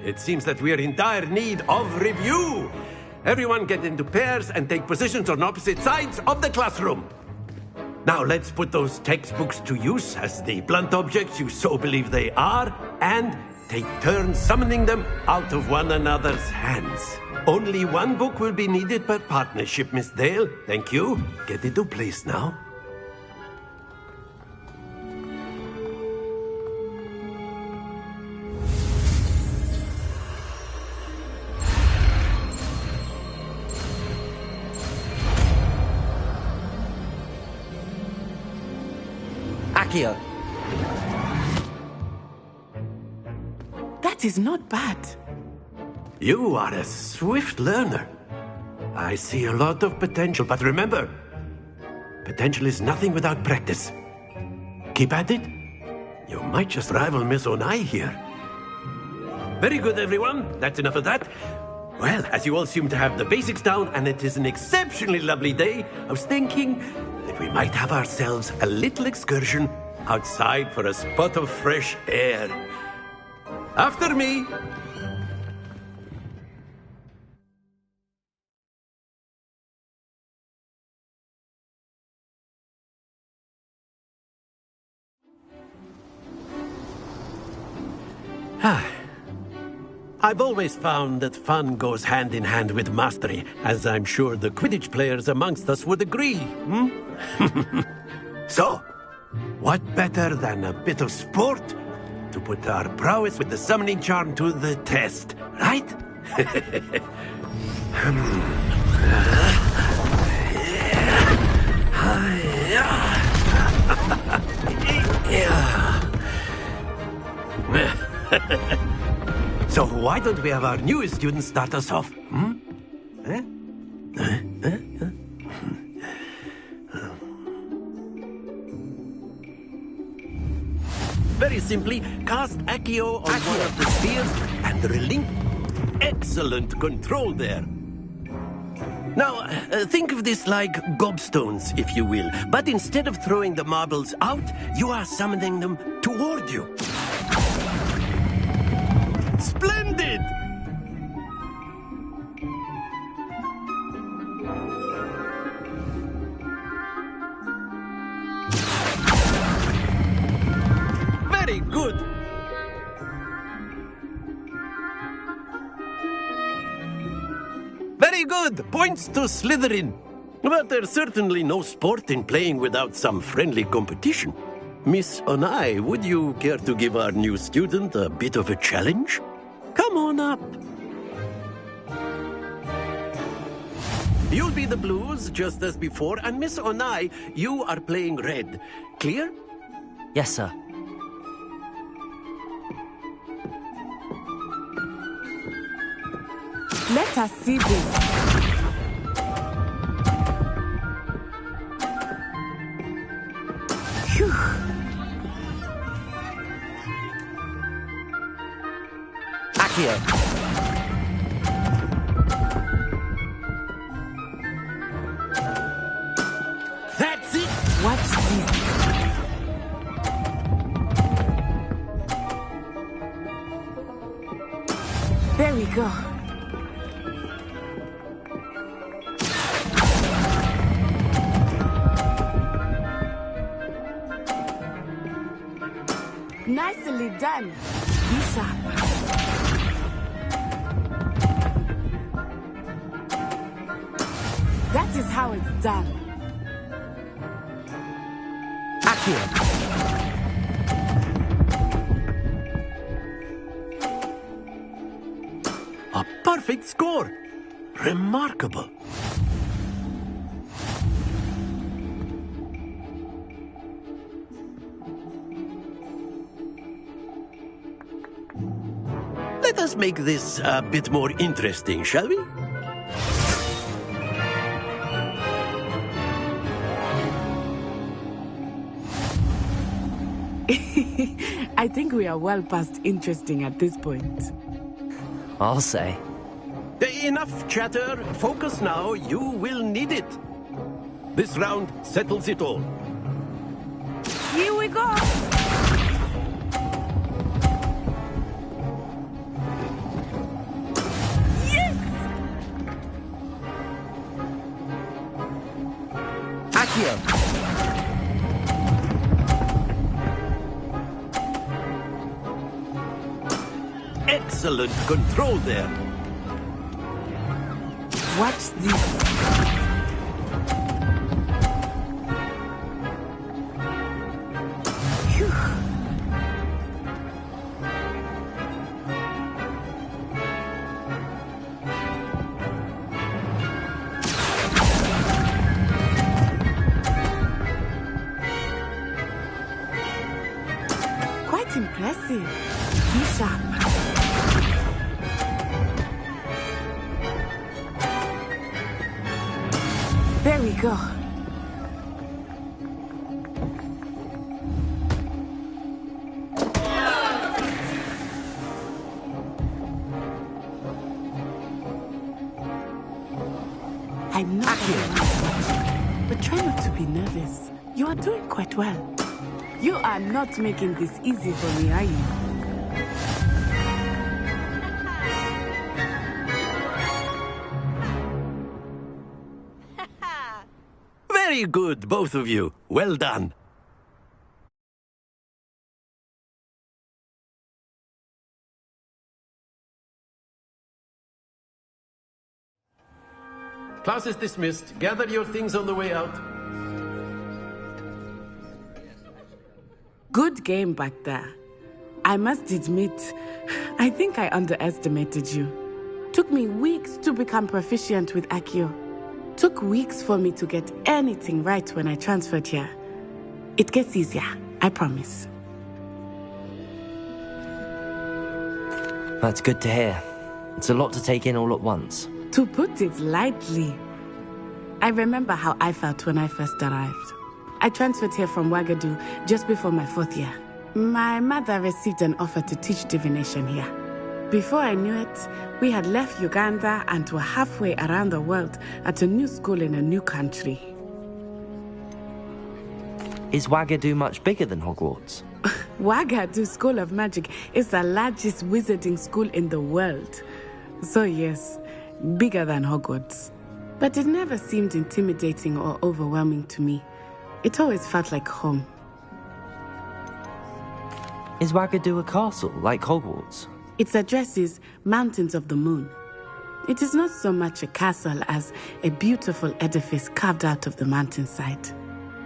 it seems that we are in dire need of review. Everyone get into pairs and take positions on opposite sides of the classroom. Now let's put those textbooks to use as the blunt objects you so believe they are, and take turns summoning them out of one another's hands. Only one book will be needed per partnership, Miss Dale. Thank you. Get into place now. Accio. That is not bad. You are a swift learner. I see a lot of potential, but remember, potential is nothing without practice. Keep at it. You might just rival Miss Onai here. Very good, everyone. That's enough of that. Well, as you all seem to have the basics down, and it is an exceptionally lovely day, I was thinking that we might have ourselves a little excursion outside for a spot of fresh air. After me. I've always found that fun goes hand in hand with mastery, as I'm sure the Quidditch players amongst us would agree. So, what better than a bit of sport to put our prowess with the summoning charm to the test, right? So why don't we have our newest student start us off? Very simply, cast Accio on one of the spheres and relinquish. Excellent control there. Now, think of this like gobstones, if you will. But instead of throwing the marbles out, you are summoning them toward you. Splendid! Very good! Very good! Points to Slytherin. But there's certainly no sport in playing without some friendly competition. Miss Onai, would you care to give our new student a bit of a challenge? Come on up. You'll be the blues, just as before, and Miss Onai, you are playing red. Clear? Yes, sir. Let us see this. Accio. That's it! What's this? There we go. Nicely done. Be sharp. That is how it's done. Accio. A perfect score! Remarkable! Let us make this a bit more interesting, shall we? I think we are well past interesting at this point. I'll say. Enough chatter. Focus now. You will need it. This round settles it all. Here we go. Yes! Accio. Excellent control there. Watch this. Phew. Quite impressive. Be sharp. There we go. I'm not here, but try not to be nervous. You are doing quite well. You are not making this easy for me, are you? Very good, both of you. Well done. Class is dismissed. Gather your things on the way out. Good game back there. I must admit, I think I underestimated you. Took me weeks to become proficient with Accio. Took weeks for me to get anything right when I transferred here. It gets easier, I promise. That's good to hear. It's a lot to take in all at once. To put it lightly, I remember how I felt when I first arrived. I transferred here from Wagadu just before my 4th year. My mother received an offer to teach divination here. Before I knew it, we had left Uganda and were halfway around the world at a new school in a new country. Is Wagadu much bigger than Hogwarts? Wagadu School of Magic is the largest wizarding school in the world. So yes, bigger than Hogwarts. But it never seemed intimidating or overwhelming to me. It always felt like home. Is Wagadu a castle, like Hogwarts? Its address is Mountains of the Moon. It is not so much a castle as a beautiful edifice carved out of the mountainside.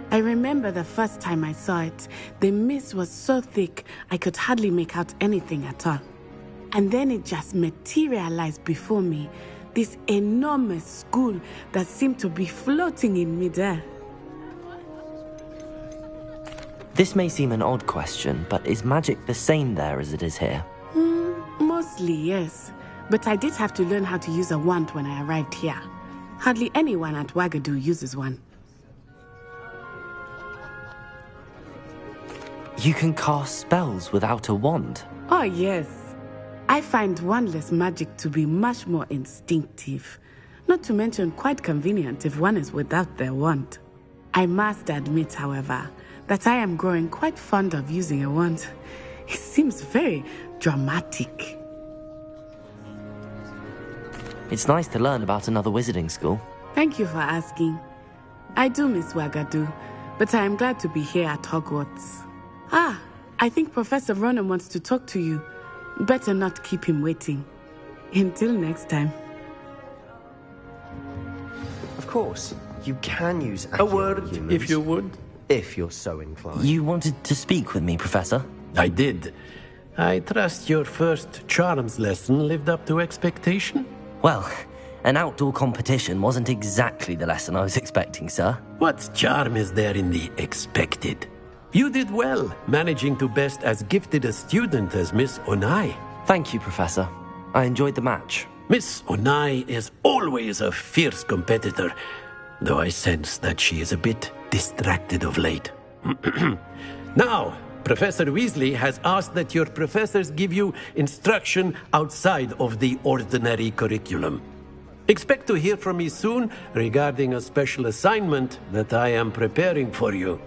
I remember the first time I saw it, the mist was so thick I could hardly make out anything at all. And then it just materialized before me, this enormous school that seemed to be floating in midair. This may seem an odd question, but is magic the same there as it is here? Mostly, yes. But I did have to learn how to use a wand when I arrived here. Hardly anyone at Wagadu uses one. You can cast spells without a wand? Oh, yes. I find wandless magic to be much more instinctive, not to mention quite convenient if one is without their wand. I must admit, however, that I am growing quite fond of using a wand. It seems very dramatic. It's nice to learn about another wizarding school. Thank you for asking. I do miss Wagadu, but I am glad to be here at Hogwarts. Ah, I think Professor Ronan wants to talk to you. Better not keep him waiting. Until next time. Of course, you can use A word, humans, if you would. if you're so inclined. You wanted to speak with me, Professor? I did. I trust your first charms lesson lived up to expectation? Well, an outdoor competition wasn't exactly the lesson I was expecting, sir. What charm is there in the expected? You did well, managing to best as gifted a student as Miss Onai. Thank you, Professor. I enjoyed the match. Miss Onai is always a fierce competitor, though I sense that she is a bit distracted of late. Now, Professor Weasley has asked that your professors give you instruction outside of the ordinary curriculum. Expect to hear from me soon regarding a special assignment that I am preparing for you.